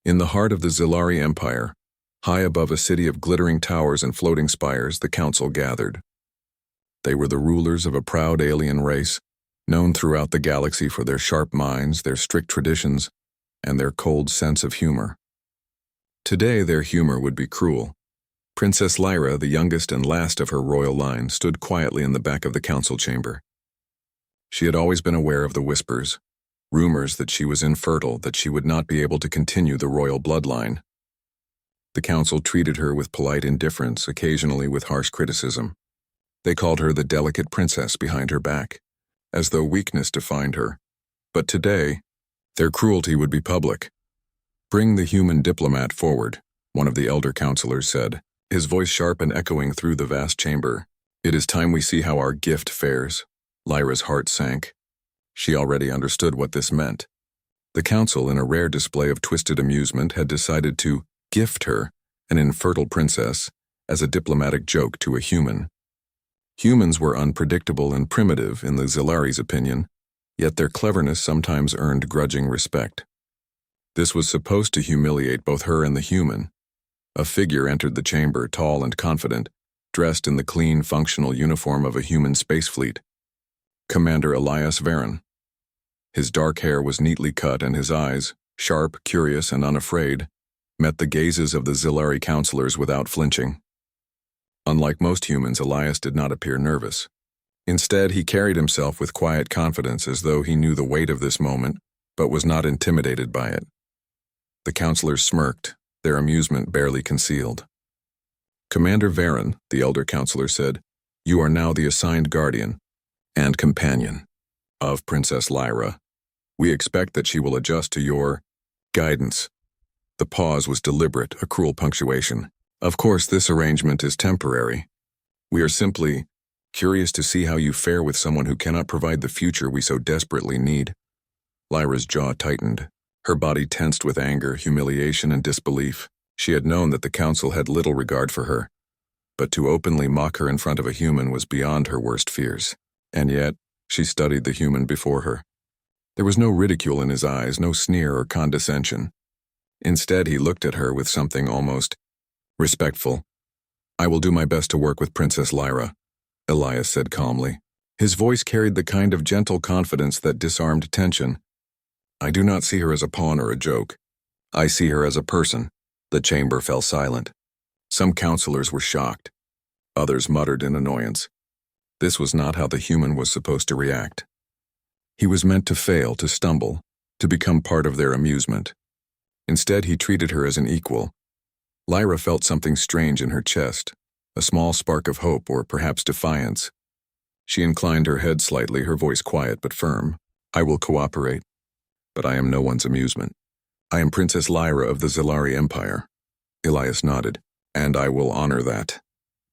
In the heart of the Zilari Empire, high above a city of glittering towers and floating spires, the council gathered. They were the rulers of a proud alien race, known throughout the galaxy for their sharp minds, their strict traditions, and their cold sense of humor. Today, their humor would be cruel. Princess Lyra, the youngest and last of her royal line, stood quietly in the back of the council chamber. She had always been aware of the whispers, rumors that she was infertile, that she would not be able to continue the royal bloodline. The council treated her with polite indifference, occasionally with harsh criticism. They called her the delicate princess behind her back, as though weakness defined her. But today, their cruelty would be public. "Bring the human diplomat forward," one of the elder counselors said, his voice sharp and echoing through the vast chamber. "It is time we see how our gift fares." Lyra's heart sank. She already understood what this meant. The council, in a rare display of twisted amusement, had decided to gift her, an infertile princess, as a diplomatic joke to a human. Humans were unpredictable and primitive in the Zilari's opinion, yet their cleverness sometimes earned grudging respect. This was supposed to humiliate both her and the human. A figure entered the chamber, tall and confident, dressed in the clean, functional uniform of a human space fleet. Commander Elias Varen. His dark hair was neatly cut, and his eyes, sharp, curious, and unafraid, met the gazes of the Zilari counselors without flinching. Unlike most humans, Elias did not appear nervous. Instead, he carried himself with quiet confidence, as though he knew the weight of this moment, but was not intimidated by it. The counselors smirked, their amusement barely concealed. "Commander Varen," the elder counselor said, "you are now the assigned guardian and companion of Princess Lyra. We expect that she will adjust to your guidance." The pause was deliberate, a cruel punctuation. "Of course, this arrangement is temporary. We are simply curious to see how you fare with someone who cannot provide the future we so desperately need." Lyra's jaw tightened. Her body tensed with anger, humiliation, and disbelief. She had known that the council had little regard for her, but to openly mock her in front of a human was beyond her worst fears. And yet, she studied the human before her. There was no ridicule in his eyes, no sneer or condescension. Instead, he looked at her with something almost respectful. "I will do my best to work with Princess Lyra," Elias said calmly. His voice carried the kind of gentle confidence that disarmed tension. "I do not see her as a pawn or a joke. I see her as a person." The chamber fell silent. Some counselors were shocked. Others muttered in annoyance. This was not how the human was supposed to react. He was meant to fail, to stumble, to become part of their amusement. Instead, he treated her as an equal. Lyra felt something strange in her chest, a small spark of hope or perhaps defiance. She inclined her head slightly, her voice quiet but firm. "I will cooperate, but I am no one's amusement. I am Princess Lyra of the Zilari Empire." Elias nodded. "And I will honor that."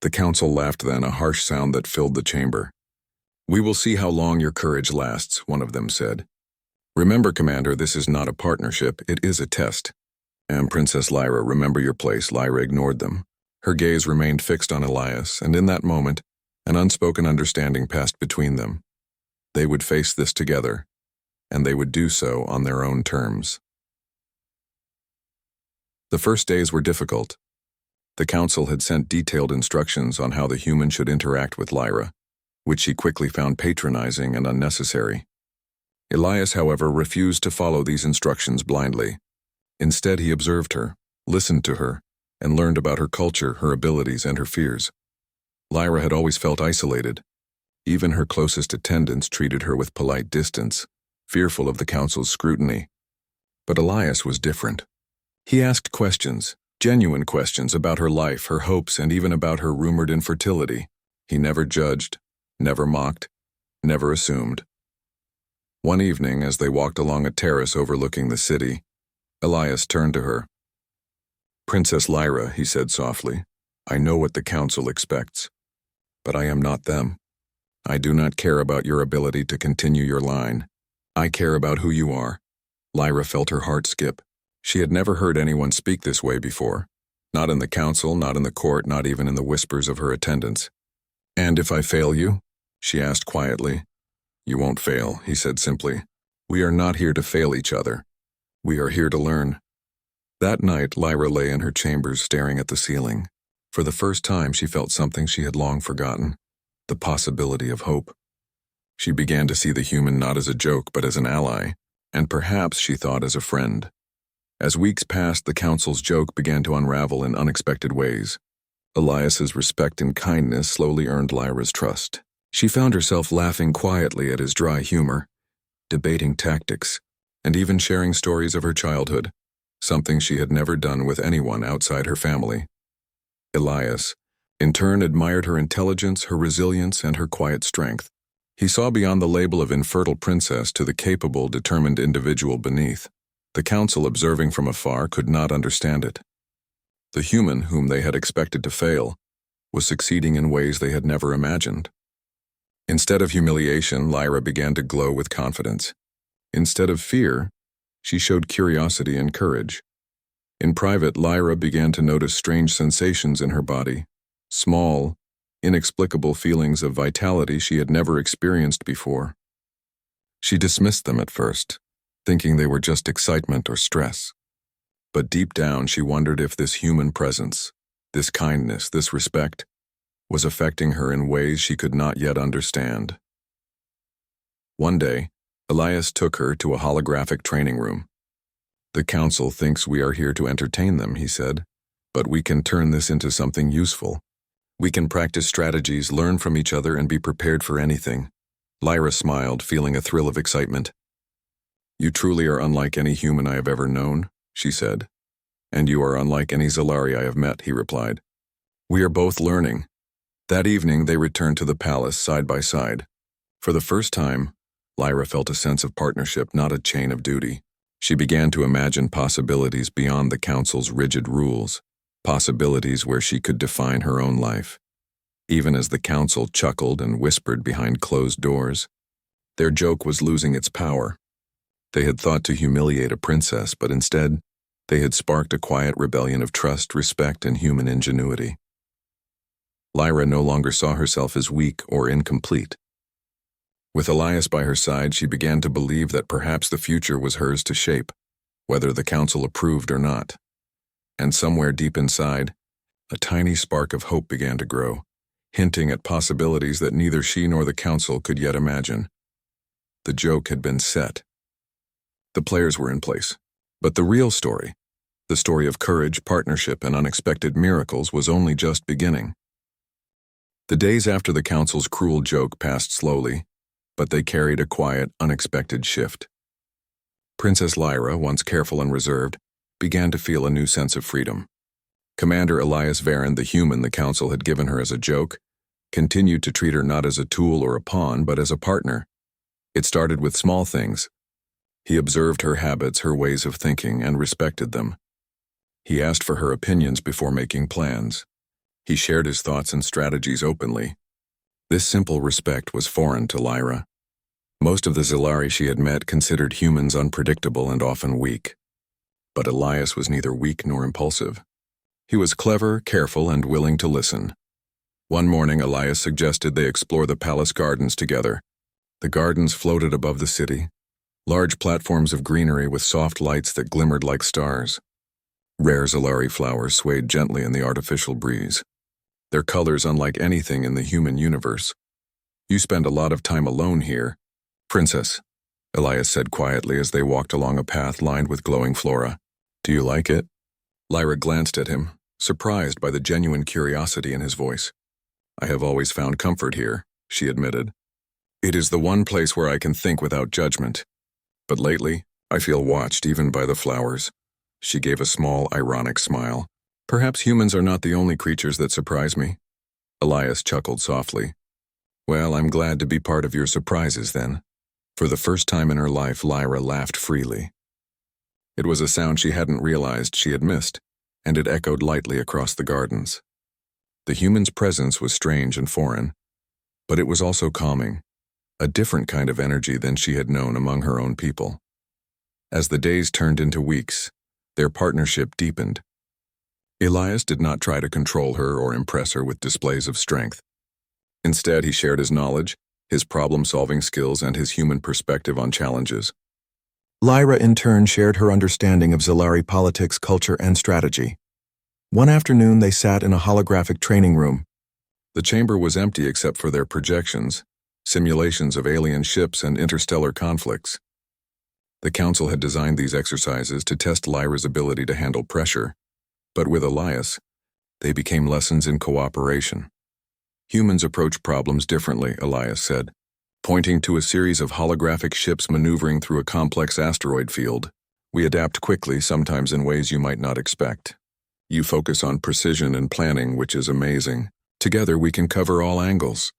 The council laughed then, a harsh sound that filled the chamber. "We will see how long your courage lasts," one of them said. "Remember, Commander, this is not a partnership, it is a test." "And Princess Lyra, remember your place." Lyra ignored them. Her gaze remained fixed on Elias, and in that moment, an unspoken understanding passed between them. They would face this together, and they would do so on their own terms. The first days were difficult. The council had sent detailed instructions on how the human should interact with Lyra, which she quickly found patronizing and unnecessary. Elias, however, refused to follow these instructions blindly. Instead, he observed her, listened to her, and learned about her culture, her abilities, and her fears. Lyra had always felt isolated. Even her closest attendants treated her with polite distance, fearful of the council's scrutiny. But Elias was different. He asked questions, genuine questions about her life, her hopes, and even about her rumored infertility. He never judged, never mocked, never assumed. One evening, as they walked along a terrace overlooking the city, Elias turned to her. "Princess Lyra," he said softly, "I know what the council expects, but I am not them. I do not care about your ability to continue your line. I care about who you are." Lyra felt her heart skip. She had never heard anyone speak this way before. Not in the council, not in the court, not even in the whispers of her attendants. "And if I fail you?" she asked quietly. "You won't fail," he said simply. "We are not here to fail each other. We are here to learn." That night, Lyra lay in her chambers staring at the ceiling. For the first time, she felt something she had long forgotten, the possibility of hope. She began to see the human not as a joke but as an ally, and perhaps, she thought, as a friend. As weeks passed, the council's joke began to unravel in unexpected ways. Elias's respect and kindness slowly earned Lyra's trust. She found herself laughing quietly at his dry humor, debating tactics, and even sharing stories of her childhood, something she had never done with anyone outside her family. Elias, in turn, admired her intelligence, her resilience, and her quiet strength. He saw beyond the label of infertile princess to the capable, determined individual beneath. The council, observing from afar, could not understand it. The human whom they had expected to fail was succeeding in ways they had never imagined. Instead of humiliation, Lyra began to glow with confidence. Instead of fear, she showed curiosity and courage. In private, Lyra began to notice strange sensations in her body, small, inexplicable feelings of vitality she had never experienced before. She dismissed them at first, thinking they were just excitement or stress. But deep down, she wondered if this human presence, this kindness, this respect, was affecting her in ways she could not yet understand. One day, Elias took her to a holographic training room. "The council thinks we are here to entertain them," he said, "but we can turn this into something useful. We can practice strategies, learn from each other, and be prepared for anything." Lyra smiled, feeling a thrill of excitement. "You truly are unlike any human I have ever known," she said. "And you are unlike any Zalari I have met," he replied. "We are both learning." That evening, they returned to the palace side by side. For the first time, Lyra felt a sense of partnership, not a chain of duty. She began to imagine possibilities beyond the council's rigid rules, possibilities where she could define her own life. Even as the council chuckled and whispered behind closed doors, their joke was losing its power. They had thought to humiliate a princess, but instead, they had sparked a quiet rebellion of trust, respect, and human ingenuity. Lyra no longer saw herself as weak or incomplete. With Elias by her side, she began to believe that perhaps the future was hers to shape, whether the council approved or not. And somewhere deep inside, a tiny spark of hope began to grow, hinting at possibilities that neither she nor the council could yet imagine. The joke had been set. The players were in place. But the real story, the story of courage, partnership, and unexpected miracles, was only just beginning. The days after the council's cruel joke passed slowly, but they carried a quiet, unexpected shift. Princess Lyra, once careful and reserved, began to feel a new sense of freedom. Commander Elias Varen, the human the council had given her as a joke, continued to treat her not as a tool or a pawn, but as a partner. It started with small things. He observed her habits, her ways of thinking, and respected them. He asked for her opinions before making plans. He shared his thoughts and strategies openly. This simple respect was foreign to Lyra. Most of the Zalari she had met considered humans unpredictable and often weak. But Elias was neither weak nor impulsive. He was clever, careful, and willing to listen. One morning, Elias suggested they explore the palace gardens together. The gardens floated above the city, large platforms of greenery with soft lights that glimmered like stars. Rare Zalari flowers swayed gently in the artificial breeze, their colors unlike anything in the human universe. "You spend a lot of time alone here, Princess," Elias said quietly as they walked along a path lined with glowing flora. "Do you like it?" Lyra glanced at him, surprised by the genuine curiosity in his voice. "I have always found comfort here," she admitted. "It is the one place where I can think without judgment. But lately, I feel watched even by the flowers." She gave a small, ironic smile. "Perhaps humans are not the only creatures that surprise me." Elias chuckled softly. "Well, I'm glad to be part of your surprises then." For the first time in her life, Lyra laughed freely. It was a sound she hadn't realized she had missed, and it echoed lightly across the gardens. The human's presence was strange and foreign, but it was also calming, a different kind of energy than she had known among her own people. As the days turned into weeks, their partnership deepened. Elias did not try to control her or impress her with displays of strength. Instead, he shared his knowledge, his problem-solving skills, and his human perspective on challenges. Lyra in turn shared her understanding of Zalari politics, culture, and strategy. One afternoon they sat in a holographic training room. The chamber was empty except for their projections, simulations of alien ships and interstellar conflicts. The Council had designed these exercises to test Lyra's ability to handle pressure, but with Elias, they became lessons in cooperation. Humans approach problems differently, Elias said, pointing to a series of holographic ships maneuvering through a complex asteroid field. We adapt quickly, sometimes in ways you might not expect. You focus on precision and planning, which is amazing. Together we can cover all angles.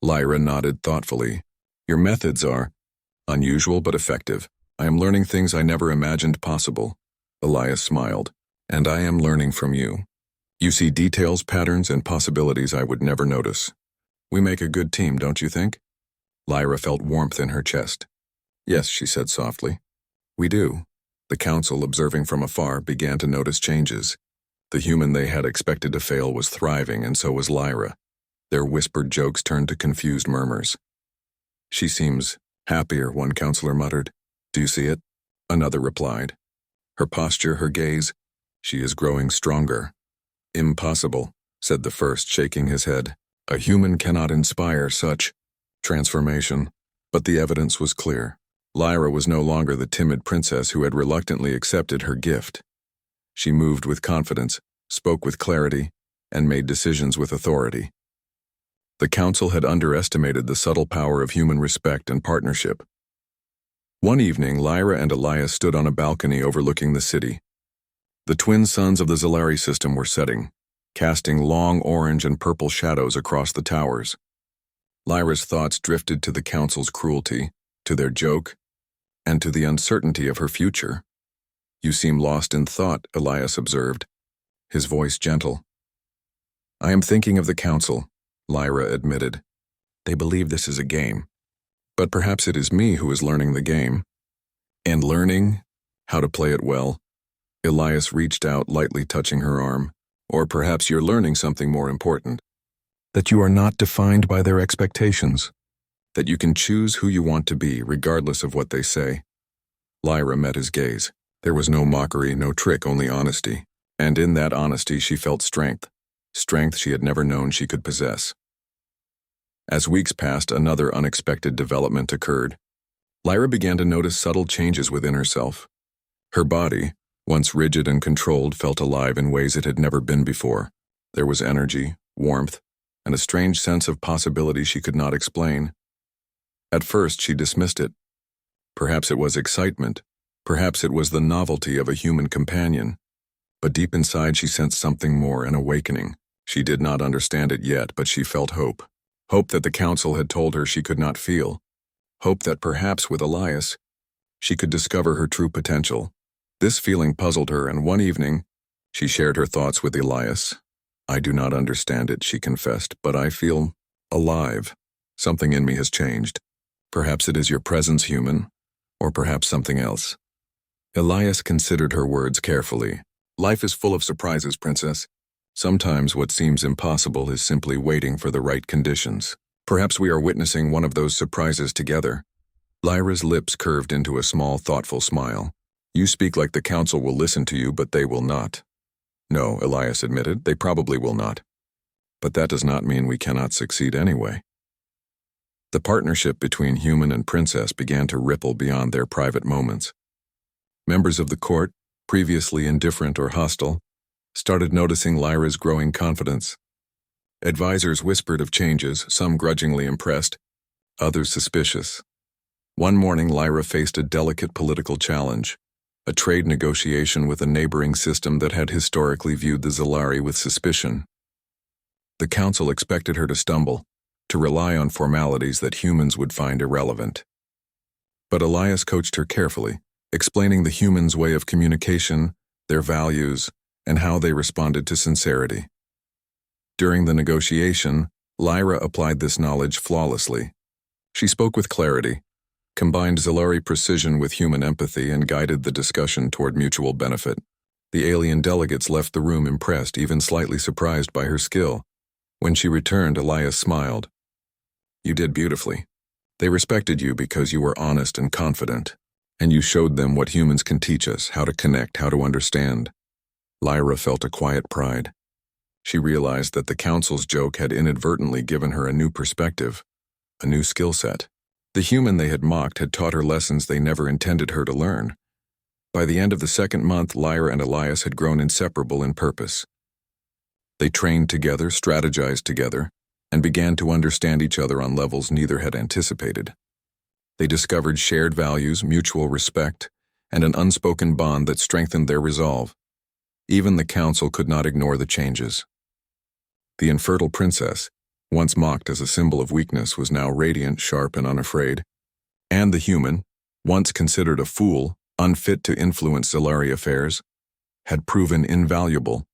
Lyra nodded thoughtfully. Your methods are unusual but effective. I am learning things I never imagined possible. Elias smiled. And I am learning from you. You see details, patterns, and possibilities I would never notice. We make a good team, don't you think? Lyra felt warmth in her chest. Yes, she said softly. We do. The Council, observing from afar, began to notice changes. The human they had expected to fail was thriving, and so was Lyra. Their whispered jokes turned to confused murmurs. She seems happier, one counselor muttered. Do you see it? Another replied. Her posture, her gaze. She is growing stronger. Impossible, said the first, shaking his head. A human cannot inspire such transformation. But the evidence was clear. Lyra was no longer the timid princess who had reluctantly accepted her gift. She moved with confidence, spoke with clarity, and made decisions with authority. The Council had underestimated the subtle power of human respect and partnership. One evening, Lyra and Elias stood on a balcony overlooking the city. The twin suns of the Zalari system were setting, casting long orange and purple shadows across the towers. Lyra's thoughts drifted to the Council's cruelty, to their joke, and to the uncertainty of her future. You seem lost in thought, Elias observed, his voice gentle. I am thinking of the Council, Lyra admitted. They believe this is a game. But perhaps it is me who is learning the game. And learning how to play it well. Elias reached out, lightly touching her arm. Or perhaps you're learning something more important. That you are not defined by their expectations. That you can choose who you want to be, regardless of what they say. Lyra met his gaze. There was no mockery, no trick, only honesty. And in that honesty she felt strength. Strength she had never known she could possess. As weeks passed, another unexpected development occurred. Lyra began to notice subtle changes within herself. Her body, once rigid and controlled, felt alive in ways it had never been before. There was energy, warmth, and a strange sense of possibility she could not explain. At first she dismissed it. Perhaps it was excitement. Perhaps it was the novelty of a human companion. But deep inside she sensed something more, an awakening. She did not understand it yet, but she felt hope. Hope that the Council had told her she could not feel. Hope that perhaps with Elias, she could discover her true potential. This feeling puzzled her, and one evening, she shared her thoughts with Elias. I do not understand it, she confessed, but I feel alive. Something in me has changed. Perhaps it is your presence, human, or perhaps something else. Elias considered her words carefully. Life is full of surprises, princess. Sometimes what seems impossible is simply waiting for the right conditions. Perhaps we are witnessing one of those surprises together. Lyra's lips curved into a small, thoughtful smile. You speak like the Council will listen to you, but they will not. No, Elias admitted, they probably will not. But that does not mean we cannot succeed anyway. The partnership between human and princess began to ripple beyond their private moments. Members of the court, previously indifferent or hostile, started noticing Lyra's growing confidence. Advisors whispered of changes, some grudgingly impressed, others suspicious. One morning Lyra faced a delicate political challenge, a trade negotiation with a neighboring system that had historically viewed the Zalari with suspicion. The Council expected her to stumble, to rely on formalities that humans would find irrelevant. But Elias coached her carefully, explaining the humans' way of communication, their values, and how they responded to sincerity. During the negotiation, Lyra applied this knowledge flawlessly. She spoke with clarity, combined Zalari precision with human empathy, and guided the discussion toward mutual benefit. The alien delegates left the room impressed, even slightly surprised by her skill. When she returned, Elias smiled. You did beautifully. They respected you because you were honest and confident. And you showed them what humans can teach us, how to connect, how to understand. Lyra felt a quiet pride. She realized that the council's joke had inadvertently given her a new perspective, a new skill set. The human they had mocked had taught her lessons they never intended her to learn. By the end of the second month, Lyra and Elias had grown inseparable in purpose. They trained together, strategized together, and began to understand each other on levels neither had anticipated. They discovered shared values, mutual respect, and an unspoken bond that strengthened their resolve. Even the council could not ignore the changes. The infertile princess, once mocked as a symbol of weakness, was now radiant, sharp, and unafraid. And the human, once considered a fool, unfit to influence Zellari affairs, had proven invaluable.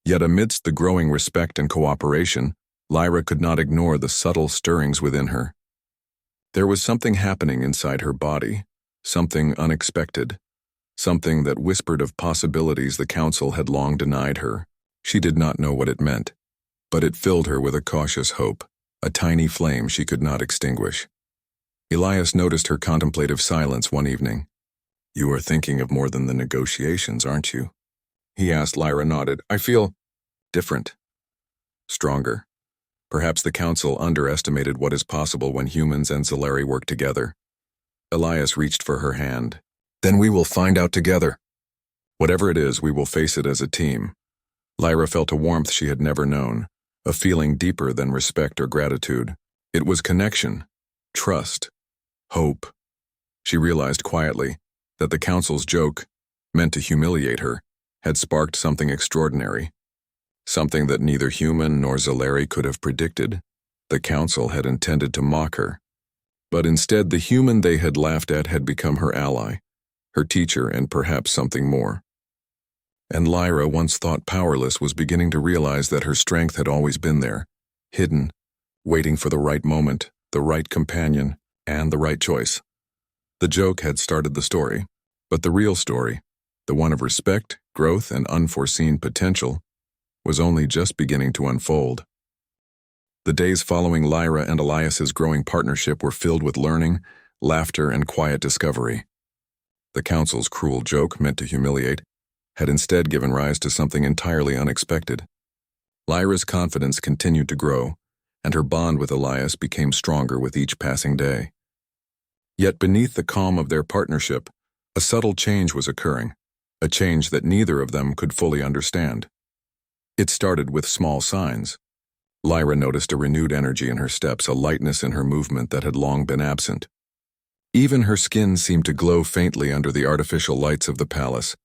Yet amidst the growing respect and cooperation, Lyra could not ignore the subtle stirrings within her. There was something happening inside her body, something unexpected, something that whispered of possibilities the council had long denied her. She did not know what it meant, but it filled her with a cautious hope, a tiny flame she could not extinguish. Elias noticed her contemplative silence one evening. "You are thinking of more than the negotiations, aren't you?" he asked. Lyra nodded. "I feel different. Stronger. Perhaps the council underestimated what is possible when humans and Zellari work together." Elias reached for her hand. "Then we will find out together. Whatever it is, we will face it as a team." Lyra felt a warmth she had never known, a feeling deeper than respect or gratitude. It was connection, trust, hope. She realized quietly that the council's joke, meant to humiliate her, had sparked something extraordinary. Something that neither human nor Zellari could have predicted. The council had intended to mock her. But instead, the human they had laughed at had become her ally, her teacher, and perhaps something more. And Lyra, once thought powerless, was beginning to realize that her strength had always been there, hidden, waiting for the right moment, the right companion, and the right choice. The joke had started the story, but the real story, the one of respect, growth, and unforeseen potential, was only just beginning to unfold. The days following Lyra and Elias's growing partnership were filled with learning, laughter, and quiet discovery. The council's cruel joke, meant to humiliate, had instead given rise to something entirely unexpected. Lyra's confidence continued to grow, and her bond with Elias became stronger with each passing day. Yet beneath the calm of their partnership, a subtle change was occurring, a change that neither of them could fully understand. It started with small signs. Lyra noticed a renewed energy in her steps, a lightness in her movement that had long been absent. Even her skin seemed to glow faintly under the artificial lights of the palace,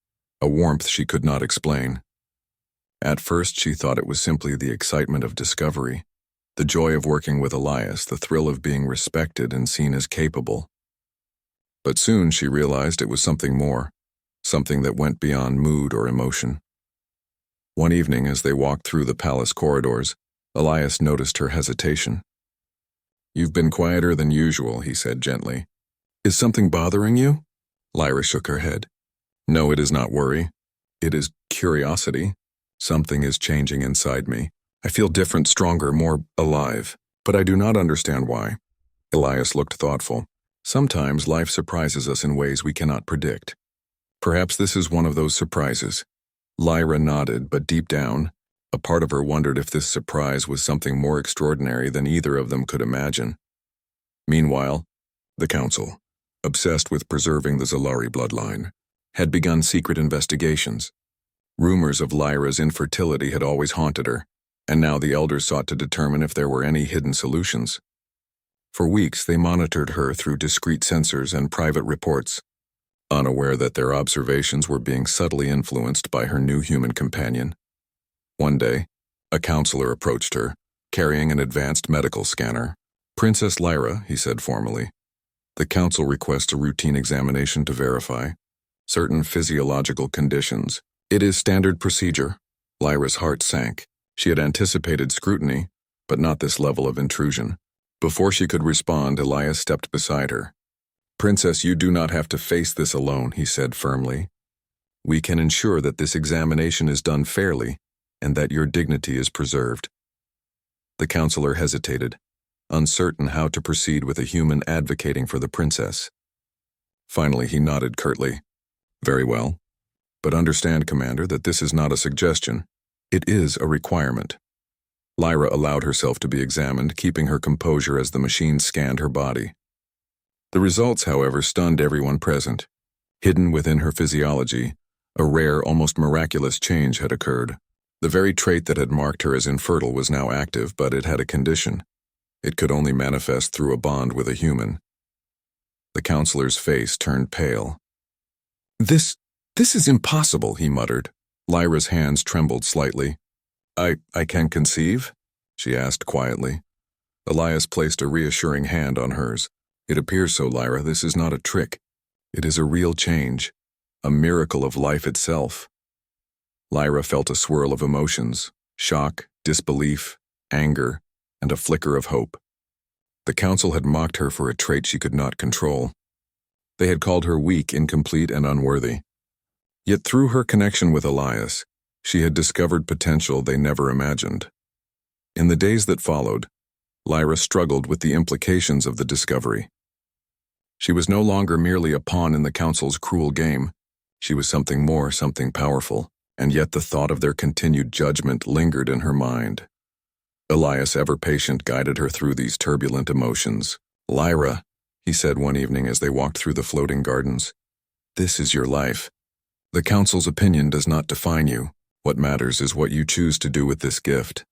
a warmth she could not explain. At first, she thought it was simply the excitement of discovery, the joy of working with Elias, the thrill of being respected and seen as capable. But soon she realized it was something more, something that went beyond mood or emotion. One evening, as they walked through the palace corridors, Elias noticed her hesitation. "You've been quieter than usual," he said gently. "Is something bothering you?" Lyra shook her head. "No, it is not worry. It is curiosity. Something is changing inside me. I feel different, stronger, more alive, but I do not understand why." Elias looked thoughtful. "Sometimes life surprises us in ways we cannot predict. Perhaps this is one of those surprises." Lyra nodded, but deep down, a part of her wondered if this surprise was something more extraordinary than either of them could imagine. Meanwhile, the council, obsessed with preserving the Zellari bloodline, had begun secret investigations. Rumors of Lyra's infertility had always haunted her, and now the elders sought to determine if there were any hidden solutions. For weeks, they monitored her through discreet sensors and private reports, unaware that their observations were being subtly influenced by her new human companion. One day, a counselor approached her, carrying an advanced medical scanner. "Princess Lyra," he said formally, "the council requests a routine examination to verify certain physiological conditions. It is standard procedure." Lyra's heart sank. She had anticipated scrutiny, but not this level of intrusion. Before she could respond, Elias stepped beside her. "Princess, you do not have to face this alone," he said firmly. "We can ensure that this examination is done fairly and that your dignity is preserved." The counselor hesitated, uncertain how to proceed with a human advocating for the princess. Finally, he nodded curtly. Very well. But understand, Commander, that this is not a suggestion. It is a requirement. Lyra allowed herself to be examined, keeping her composure as the machine scanned her body. The results, however, stunned everyone present. Hidden within her physiology, a rare, almost miraculous change had occurred. The very trait that had marked her as infertile was now active, but it had a condition. It could only manifest through a bond with a human. The counselor's face turned pale. This is impossible, he muttered. Lyra's hands trembled slightly. I can conceive? She asked quietly. Elias placed a reassuring hand on hers. It appears so, Lyra. This is not a trick. It is a real change, a miracle of life itself. Lyra felt a swirl of emotions, shock, disbelief, anger, and a flicker of hope. The council had mocked her for a trait she could not control. They had called her weak, incomplete, and unworthy. Yet through her connection with Elias, she had discovered potential they never imagined. In the days that followed, Lyra struggled with the implications of the discovery. She was no longer merely a pawn in the council's cruel game. She was something more, something powerful, and yet the thought of their continued judgment lingered in her mind. Elias, ever patient, guided her through these turbulent emotions. Lyra, he said one evening as they walked through the floating gardens, this is your life. The council's opinion does not define you. What matters is what you choose to do with this gift.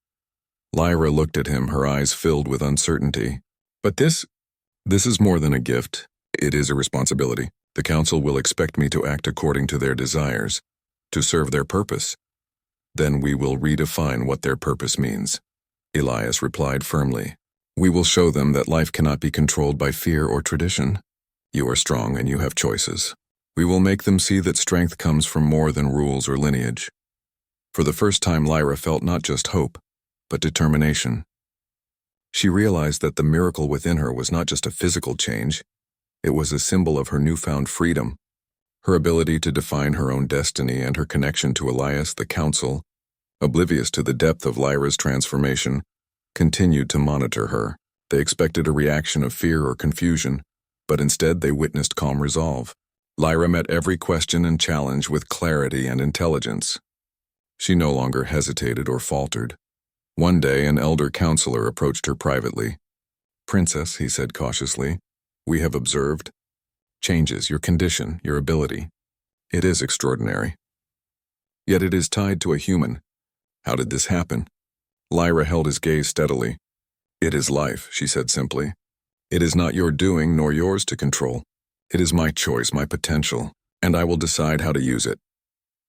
Lyra looked at him, her eyes filled with uncertainty. But this is more than a gift. It is a responsibility. The council will expect me to act according to their desires, to serve their purpose. Then we will redefine what their purpose means. Elias replied firmly. We will show them that life cannot be controlled by fear or tradition. You are strong and you have choices. We will make them see that strength comes from more than rules or lineage. For the first time, Lyra felt not just hope, but determination. She realized that the miracle within her was not just a physical change. It was a symbol of her newfound freedom, her ability to define her own destiny, and her connection to Elias. The council, oblivious to the depth of Lyra's transformation, continued to monitor her. They expected a reaction of fear or confusion, but instead they witnessed calm resolve. Lyra met every question and challenge with clarity and intelligence. She no longer hesitated or faltered. One day, an elder counselor approached her privately. Princess, he said cautiously, we have observed changes, your condition, your ability. It is extraordinary. Yet it is tied to a human. How did this happen? Lyra held his gaze steadily. It is life, she said simply. It is not your doing nor yours to control. It is my choice, my potential, and I will decide how to use it.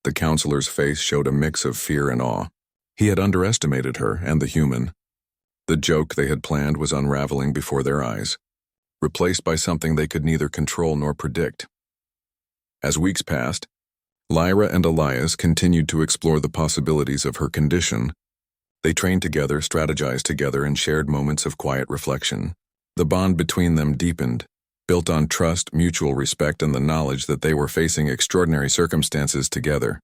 The counselor's face showed a mix of fear and awe. He had underestimated her and the human. The joke they had planned was unraveling before their eyes, replaced by something they could neither control nor predict. As weeks passed, Lyra and Elias continued to explore the possibilities of her condition. They trained together, strategized together, and shared moments of quiet reflection. The bond between them deepened, built on trust, mutual respect, and the knowledge that they were facing extraordinary circumstances together.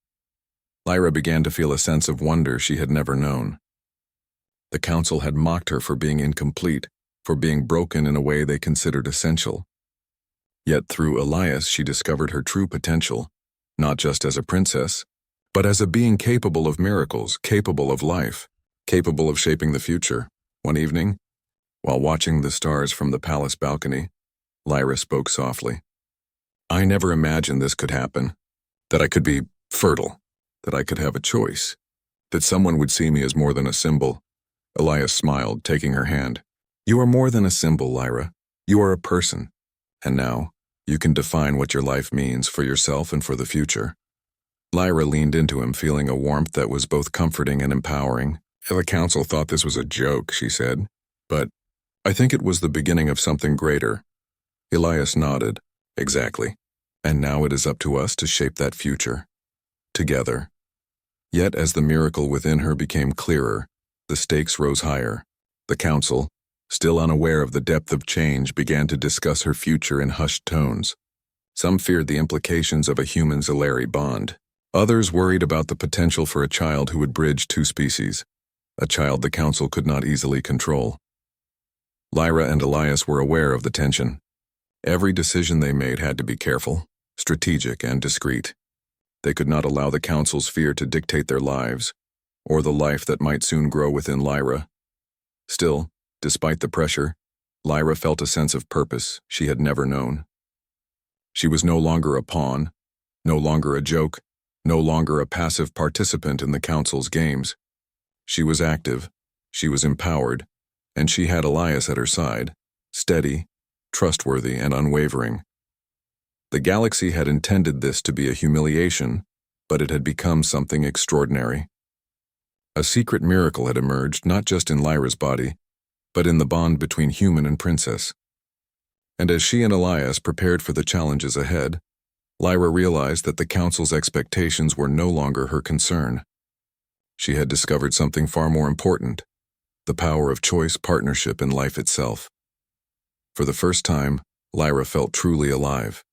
Lyra began to feel a sense of wonder she had never known. The council had mocked her for being incomplete, for being broken in a way they considered essential. Yet through Elias she discovered her true potential, not just as a princess, but as a being capable of miracles, capable of life, capable of shaping the future. One evening, while watching the stars from the palace balcony, Lyra spoke softly. I never imagined this could happen, that I could be fertile, that I could have a choice, that someone would see me as more than a symbol. Elias smiled, taking her hand. You are more than a symbol, Lyra. You are a person. And now, you can define what your life means for yourself and for the future. Lyra leaned into him, feeling a warmth that was both comforting and empowering. The council thought this was a joke, she said, but I think it was the beginning of something greater. Elias nodded. Exactly. And now it is up to us to shape that future. Together. Yet as the miracle within her became clearer, the stakes rose higher. The council, still unaware of the depth of change, began to discuss her future in hushed tones. Some feared the implications of a human-Zalari bond. Others worried about the potential for a child who would bridge two species, a child the council could not easily control. Lyra and Elias were aware of the tension. Every decision they made had to be careful, strategic, and discreet. They could not allow the Council's fear to dictate their lives, or the life that might soon grow within Lyra. Still, despite the pressure, Lyra felt a sense of purpose she had never known. She was no longer a pawn, no longer a joke, no longer a passive participant in the Council's games. She was active, she was empowered, and she had Elias at her side, steady, trustworthy, and unwavering. The galaxy had intended this to be a humiliation, but it had become something extraordinary. A secret miracle had emerged not just in Lyra's body, but in the bond between human and princess. And as she and Elias prepared for the challenges ahead, Lyra realized that the Council's expectations were no longer her concern. She had discovered something far more important: the power of choice, partnership, and life itself. For the first time, Lyra felt truly alive.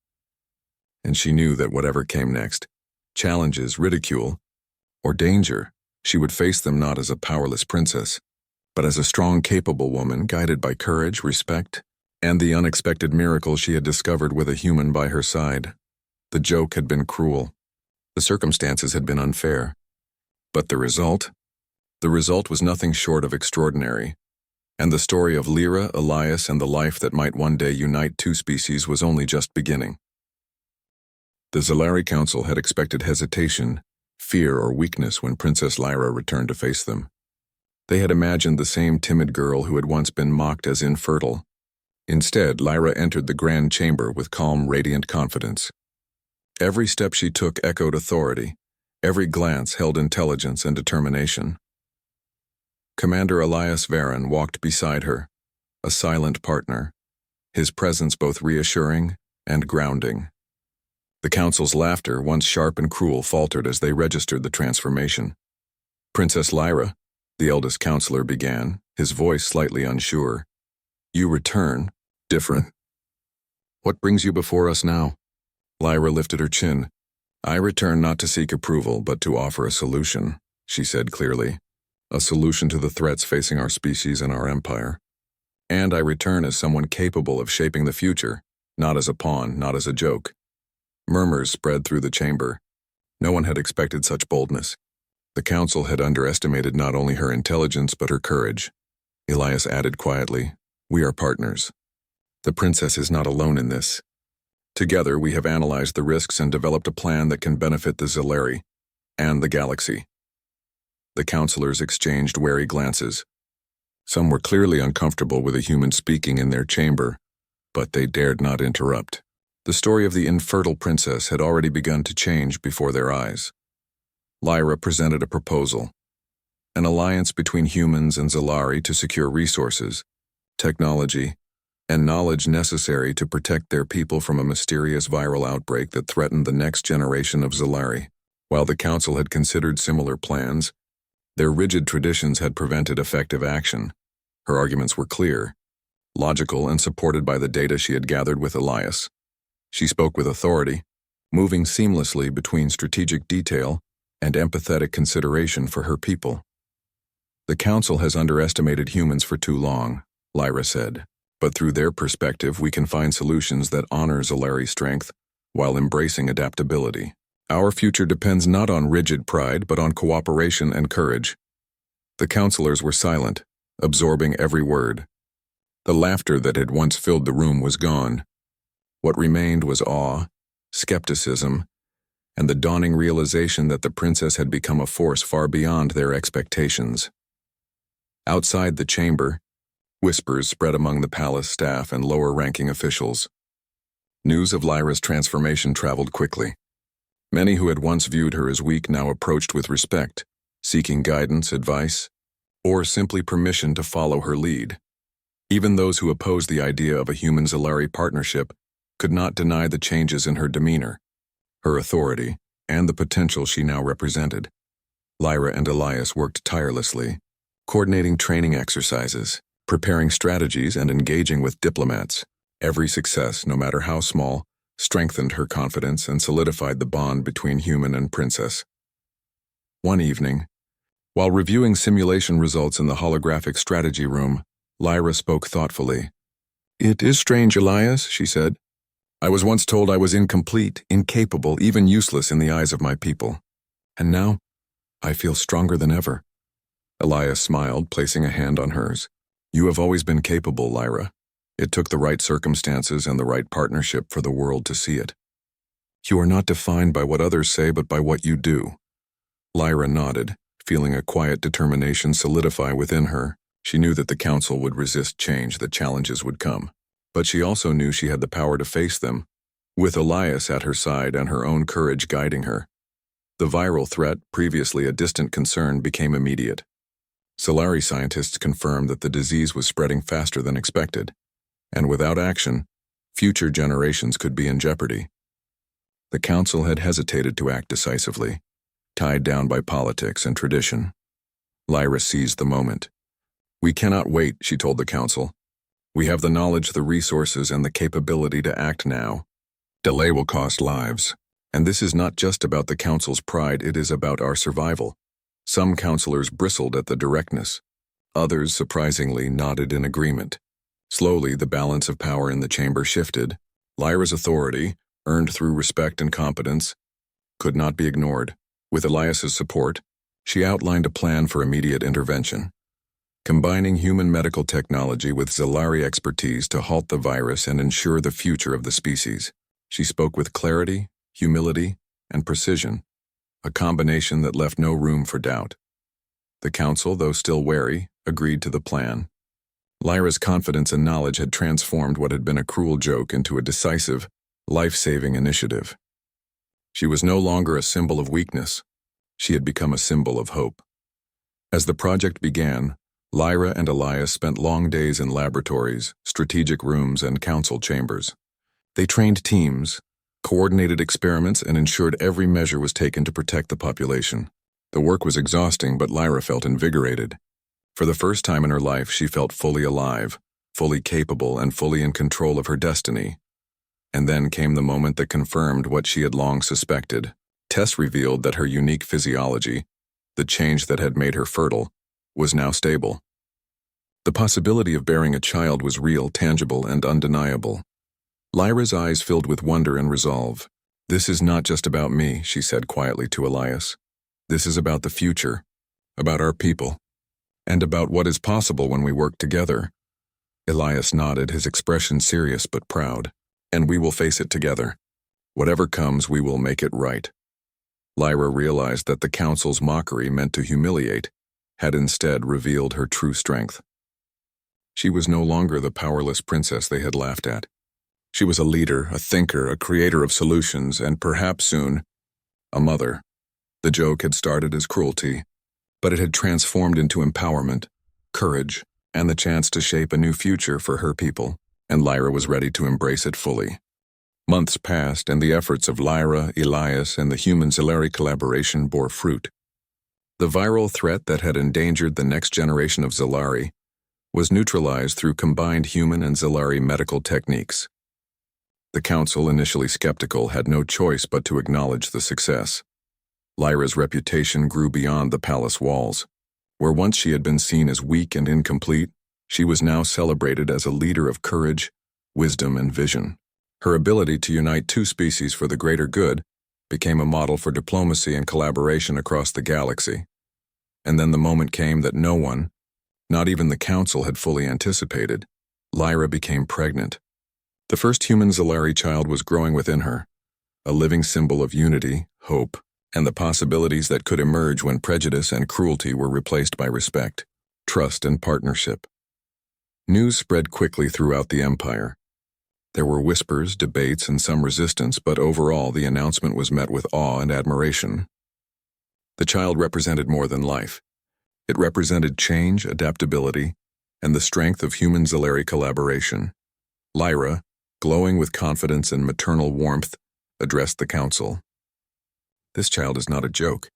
And she knew that whatever came next, challenges, ridicule, or danger, she would face them not as a powerless princess, but as a strong, capable woman guided by courage, respect, and the unexpected miracle she had discovered with a human by her side. The joke had been cruel. The circumstances had been unfair. But the result? The result was nothing short of extraordinary. And the story of Lyra, Elias, and the life that might one day unite two species was only just beginning. The Zalari Council had expected hesitation, fear, or weakness when Princess Lyra returned to face them. They had imagined the same timid girl who had once been mocked as infertile. Instead, Lyra entered the grand chamber with calm, radiant confidence. Every step she took echoed authority. Every glance held intelligence and determination. Commander Elias Varan walked beside her, a silent partner, his presence both reassuring and grounding. The Council's laughter, once sharp and cruel, faltered as they registered the transformation. Princess Lyra, the eldest counselor, began, his voice slightly unsure. "You return, different. What brings you before us now?" Lyra lifted her chin. "I return not to seek approval, but to offer a solution," she said clearly. "A solution to the threats facing our species and our empire. And I return as someone capable of shaping the future, not as a pawn, not as a joke." Murmurs spread through the chamber. No one had expected such boldness. The Council had underestimated not only her intelligence but her courage. Elias added quietly, "We are partners. The princess is not alone in this. Together we have analyzed the risks and developed a plan that can benefit the Zalari and the galaxy." The counselors exchanged wary glances. Some were clearly uncomfortable with a human speaking in their chamber, but they dared not interrupt. The story of the infertile princess had already begun to change before their eyes. Lyra presented a proposal: an alliance between humans and Zalari to secure resources, technology, and knowledge necessary to protect their people from a mysterious viral outbreak that threatened the next generation of Zalari. While the Council had considered similar plans, their rigid traditions had prevented effective action. Her arguments were clear, logical, and supported by the data she had gathered with Elias. She spoke with authority, moving seamlessly between strategic detail and empathetic consideration for her people. "The Council has underestimated humans for too long," Lyra said. "But through their perspective, we can find solutions that honor Zalari's strength while embracing adaptability. Our future depends not on rigid pride, but on cooperation and courage." The counselors were silent, absorbing every word. The laughter that had once filled the room was gone. What remained was awe, skepticism, and the dawning realization that the princess had become a force far beyond their expectations. Outside the chamber, whispers spread among the palace staff and lower-ranking officials. News of Lyra's transformation traveled quickly. Many who had once viewed her as weak now approached with respect, seeking guidance, advice, or simply permission to follow her lead. Even those who opposed the idea of a human-Zalari partnership could not deny the changes in her demeanor, her authority, and the potential she now represented. Lyra and Elias worked tirelessly, coordinating training exercises, preparing strategies, and engaging with diplomats. Every success, no matter how small, strengthened her confidence and solidified the bond between human and princess. One evening, while reviewing simulation results in the holographic strategy room, Lyra spoke thoughtfully. "It is strange, Elias," she said. "I was once told I was incomplete, incapable, even useless in the eyes of my people. And now, I feel stronger than ever." Elias smiled, placing a hand on hers. "You have always been capable, Lyra. It took the right circumstances and the right partnership for the world to see it. You are not defined by what others say, but by what you do." Lyra nodded, feeling a quiet determination solidify within her. She knew that the council would resist change, that challenges would come. But she also knew she had the power to face them, with Elias at her side and her own courage guiding her. The viral threat, previously a distant concern, became immediate. Solari scientists confirmed that the disease was spreading faster than expected, and without action, future generations could be in jeopardy. The council had hesitated to act decisively, tied down by politics and tradition. Lyra seized the moment. "We cannot wait," she told the council. "We have the knowledge, the resources, and the capability to act now. Delay will cost lives. And this is not just about the council's pride, it is about our survival." Some councilors bristled at the directness. Others, surprisingly, nodded in agreement. Slowly, the balance of power in the chamber shifted. Lyra's authority, earned through respect and competence, could not be ignored. With Elias's support, she outlined a plan for immediate intervention, combining human medical technology with Zalari expertise to halt the virus and ensure the future of the species. She spoke with clarity, humility, and precision, a combination that left no room for doubt. The council, though still wary, agreed to the plan. Lyra's confidence and knowledge had transformed what had been a cruel joke into a decisive, life-saving initiative. She was no longer a symbol of weakness. She had become a symbol of hope. As the project began, Lyra and Elias spent long days in laboratories, strategic rooms, and council chambers. They trained teams, coordinated experiments, and ensured every measure was taken to protect the population. The work was exhausting, but Lyra felt invigorated. For the first time in her life, she felt fully alive, fully capable, and fully in control of her destiny. And then came the moment that confirmed what she had long suspected. Tests revealed that her unique physiology, the change that had made her fertile, was now stable. The possibility of bearing a child was real, tangible, and undeniable. Lyra's eyes filled with wonder and resolve. "This is not just about me," she said quietly to Elias. "This is about the future, about our people, and about what is possible when we work together." Elias nodded, his expression serious but proud. "And we will face it together. Whatever comes, we will make it right." Lyra realized that the council's mockery, meant to humiliate, had instead revealed her true strength. She was no longer the powerless princess they had laughed at. She was a leader, a thinker, a creator of solutions, and perhaps soon, a mother. The joke had started as cruelty, but it had transformed into empowerment, courage, and the chance to shape a new future for her people, and Lyra was ready to embrace it fully. Months passed, and the efforts of Lyra, Elias, and the human-Zalari collaboration bore fruit. The viral threat that had endangered the next generation of Zalari was neutralized through combined human and Zalari medical techniques. The council, initially skeptical, had no choice but to acknowledge the success. Lyra's reputation grew beyond the palace walls. Where once she had been seen as weak and incomplete, she was now celebrated as a leader of courage, wisdom, and vision. Her ability to unite two species for the greater good became a model for diplomacy and collaboration across the galaxy. And then the moment came that no one, not even the council, had fully anticipated. Lyra became pregnant. The first human Zalari child was growing within her, a living symbol of unity, hope, and the possibilities that could emerge when prejudice and cruelty were replaced by respect, trust, and partnership. News spread quickly throughout the empire. There were whispers, debates, and some resistance, but overall the announcement was met with awe and admiration. The child represented more than life. It represented change, adaptability, and the strength of human-Zalari collaboration. Lyra, glowing with confidence and maternal warmth, addressed the council. "This child is not a joke.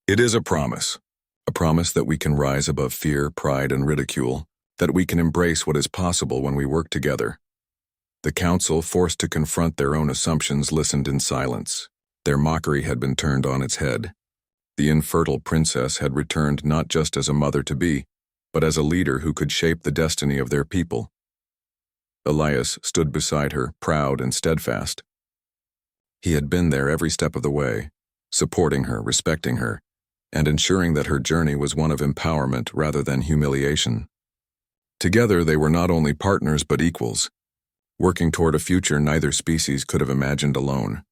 It is a promise that we can rise above fear, pride, and ridicule, that we can embrace what is possible when we work together." The council, forced to confront their own assumptions, listened in silence. Their mockery had been turned on its head. The infertile princess had returned not just as a mother-to-be, but as a leader who could shape the destiny of their people. Elias stood beside her, proud and steadfast. He had been there every step of the way, supporting her, respecting her, and ensuring that her journey was one of empowerment rather than humiliation. Together, they were not only partners but equals, working toward a future neither species could have imagined alone.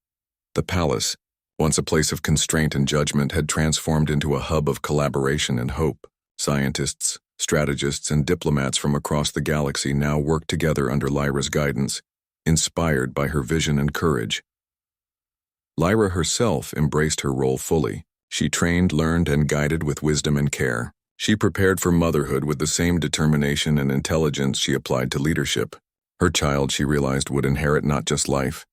The palace, once a place of constraint and judgment, had transformed into a hub of collaboration and hope. Scientists, strategists, and diplomats from across the galaxy now worked together under Lyra's guidance, inspired by her vision and courage. Lyra herself embraced her role fully. She trained, learned, and guided with wisdom and care. She prepared for motherhood with the same determination and intelligence she applied to leadership. Her child, she realized, would inherit not just life,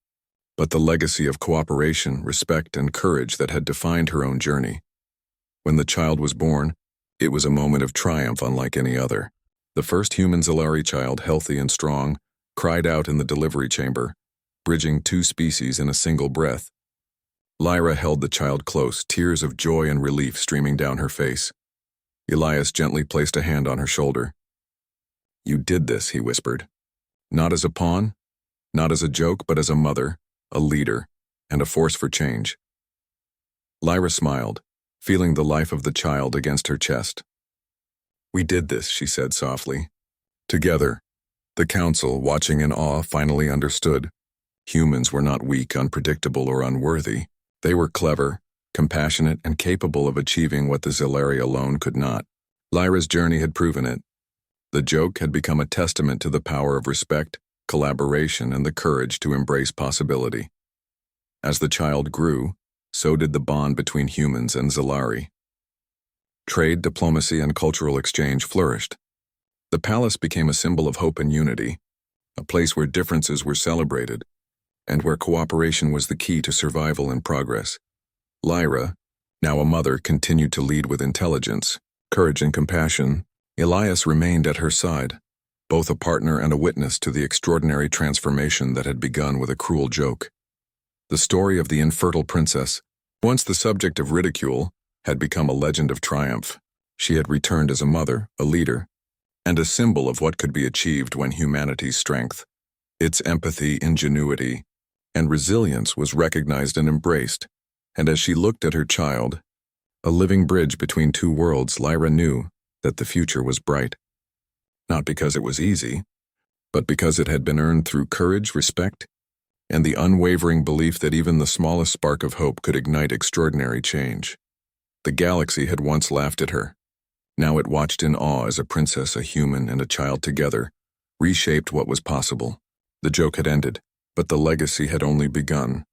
but the legacy of cooperation, respect, and courage that had defined her own journey. When the child was born, it was a moment of triumph unlike any other. The first human Zalari child, healthy and strong, cried out in the delivery chamber, bridging two species in a single breath. Lyra held the child close, tears of joy and relief streaming down her face. Elias gently placed a hand on her shoulder. "You did this," he whispered. "Not as a pawn, not as a joke, but as a mother, a leader, and a force for change." Lyra smiled, feeling the life of the child against her chest. "We did this," she said softly. Together, the council, watching in awe, finally understood. Humans were not weak, unpredictable, or unworthy. They were clever, compassionate, and capable of achieving what the Zalari alone could not. Lyra's journey had proven it. The joke had become a testament to the power of respect, collaboration, and the courage to embrace possibility. As the child grew, so did the bond between humans and Zalari. Trade, diplomacy, and cultural exchange flourished. The palace became a symbol of hope and unity, a place where differences were celebrated, and where cooperation was the key to survival and progress. Lyra, now a mother, continued to lead with intelligence, courage, and compassion. Elias remained at her side, both a partner and a witness to the extraordinary transformation that had begun with a cruel joke. The story of the infertile princess, once the subject of ridicule, had become a legend of triumph. She had returned as a mother, a leader, and a symbol of what could be achieved when humanity's strength, its empathy, ingenuity, and resilience was recognized and embraced. And as she looked at her child, a living bridge between two worlds, Lyra knew that the future was bright. Not because it was easy, but because it had been earned through courage, respect, and the unwavering belief that even the smallest spark of hope could ignite extraordinary change. The galaxy had once laughed at her. Now it watched in awe as a princess, a human, and a child together reshaped what was possible. The joke had ended, but the legacy had only begun.